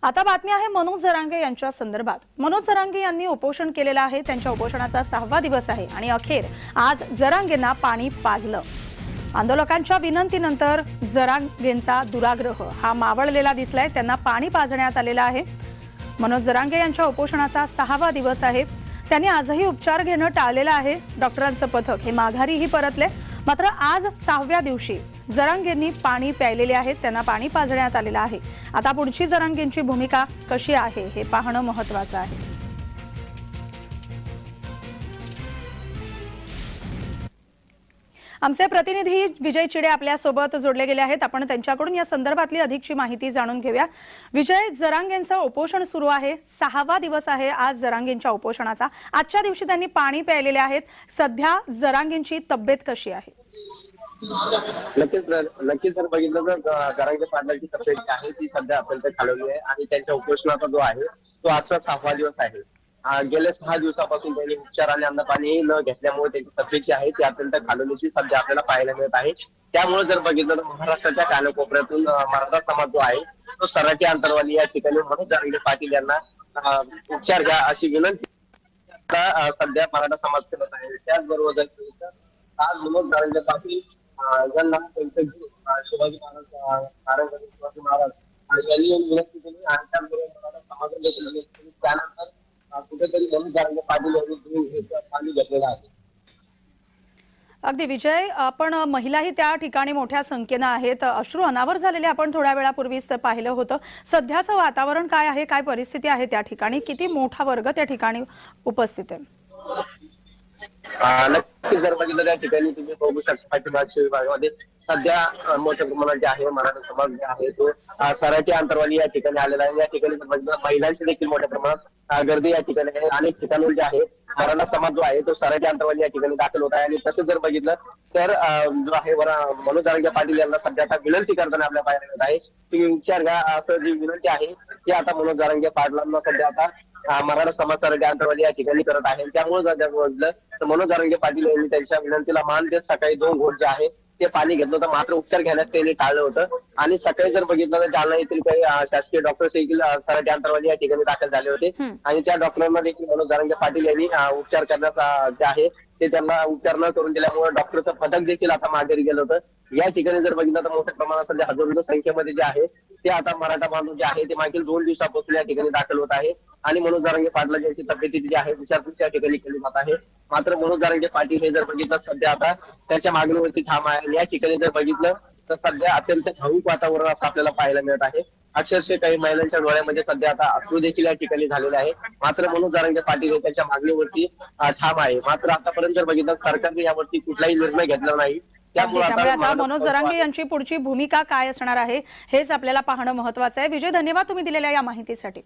आता बातमी आहे मनोज जरांगे यांच्या संदर्भात। मनोज जरांगे यांनी उपोषण केलेलं आहे। त्यांच्या उपोषणाचा 6वा दिवस आहे आणि अखेर आज जरांगेंना पाणी पाजलं। आंदोलकांच्या विनंतीनंतर जरांगेंचा दुराग्रह हा मावळलेला दिसलाय। त्यांना पाणी पाजण्यात आलेलं आहे। मनोज जरांगे यांच्या उपोषणाचा 6वा दिवस आहे। त्यांनी आजही उपचार घेणं टाळलेलं आहे। डॉक्टरांचं पथक हे माघारीही परतले। मात्र आज 6व्या दिवशी जरांगेंनी पाणी प्यायलेले आहेत। त्यांना पाणी पाजण्यात आलेलं आहे। आता पुढची जरांगेंची भूमिका कशी आहे हे पाहणं महत्त्वाचं आहे। आमचे प्रतिनिधी विजय चिडे आपल्या सोबत जोडले गेले आहेत। आपण त्यांच्याकडून या संदर्भातली अधिकची माहिती जाणून घेऊया। विजय, जरांगेंचं उपोषण सुरू आहे, 6वा दिवस आहे आज जरांगेंच्या उपोषणाचा। आजच्या दिवशी त्यांनी पाणी प्यायलेले आहेत। सध्या जरांगेंची तब्येत कशी आहे? नक्कीच जर बघितलं तर जरांगे पाटलांची तब्येत आहे ती सध्या अत्यंत खालवली आहे आणि त्यांच्या उपोषणाचा जो आहे तो आजचा 6वा दिवस आहे। गेल्या 6 दिवसापासून त्यांनी उपचार आणि अन्न पाणी न घेतल्यामुळे त्यांची तब्येत जी आहे ती अत्यंत खालवलीची सध्या आपल्याला पाहायला मिळत आहे। त्यामुळे जर बघितलं तर महाराष्ट्राच्या कानाकोपऱ्यातून मराठा समाज जो आहे तो सराठी अंतरवाली या ठिकाणी मनोज जरांगे पाटील यांना उपचार घ्या अशी विनंती सध्या मराठा समाज करत आहे। त्याचबरोबर आज मनोज जरांगे पाटील यांना शिवाजी महाराज यांनी विनंती केली आणि त्याचबरोबर मराठा समाजाने देखील विनंती केली। त्यानंतर कुठेतरी मनोज जरांगे पाटील यांनी पाणी घेतलेलं आहे। अगदी विजय, आपण महिलाही त्या ठिकाणी मोठ्या संख्येने आहेत। अश्रू अनावर झालेले आपण थोड्या वेळापूर्वीच पाहिलं होतं। सध्याचं वातावरण काय आहे, काय परिस्थिती आहे त्या ठिकाणी? किती मोठा वर्ग त्या ठिकाणी उपस्थित आहे? नक्कीच जर बघितलं त्या ठिकाणी तुम्ही बघू शकता पाठीमागच्या विभागामध्ये सध्या मोठ्या प्रमाणात जे आहे मराठा समाज जे आहे तो सराठी अंतरवाली या ठिकाणी आलेला आहे। या ठिकाणी जर बघितलं महिलांची देखील मोठ्या प्रमाणात गर्दी या ठिकाणी आहे। अनेक ठिकाणून जे आहे मराठा समाज जो आहे तो सराठी अंतरवाली या ठिकाणी दाखल होत आहे आणि तसं जर बघितलं तर जो आहे मनोज जरांगे पाटील यांना सध्या आता विनंती करताना आपल्या पाहायला मिळत आहे की विचार घ्या असं जी विनंती आहे ती आता मनोज जरांगे पाटलांना सध्या आता मराठा समाज सराठी अंतरवाली या ठिकाणी करत आहे। त्यामुळे जर बघितलं तर मनोज जरांगे पाटील यांनी त्यांच्या विनंतीला मान देत सकाळी 2 घोट जे आहे ते पाणी घेतलं होतं, मात्र उपचार घेण्यास त्यांनी टाळलं होतं। आणि सकाळी जर बघितलं तर जालना येथील काही शासकीय डॉक्टर्स देखील सराठी अंतरवाली या ठिकाणी दाखल झाले होते आणि त्या डॉक्टरांना देखील मनोज जरांगे पाटील यांनी उपचार करण्याचा जे आहे ते त्यांना उपचार न करून दिल्यामुळे डॉक्टरचं पथक देखील आता माघारी गेलं होतं। या ठिकाणी जर बघितलं तर मोठ्या प्रमाणात सध्या हजारोंच्या संख्येमध्ये जे आहे ते आता मराठा बांधव जे आहे ते मागील 2 दिवसापासून या ठिकाणी दाखल होत आहे आणि मनोज जरांगे पाटील यांची तब्येतीची जी आहे विचारपूस त्या ठिकाणी केली जात आहे। मात्र मनोज जरांगे पाटील हे जर बघितलं सध्या आता त्यांच्या मागणीवरती ठाम आहे। या ठिकाणी जर बघितलं तर सध्या अत्यंत भावुक वातावरण असं आपल्याला पाहायला मिळत आहे। अक्षरशः काही महिलांच्या डोळ्यामध्ये सध्या आता अश्रू देखील या ठिकाणी झालेले आहे। मात्र मनोज जरांगे पाटील हे त्यांच्या मागणीवरती ठाम आहे। मात्र आतापर्यंत जर बघितलं सरकारने यावरती कुठलाही निर्णय घेतला नाही। त्यामुळे आता मनोज जरांगे यांची पुढची भूमिका काय असणार आहे हेच आपल्याला पाहणं महत्त्वाचं आहे। विजय, धन्यवाद तुम्ही दिलेल्या या माहितीसाठी।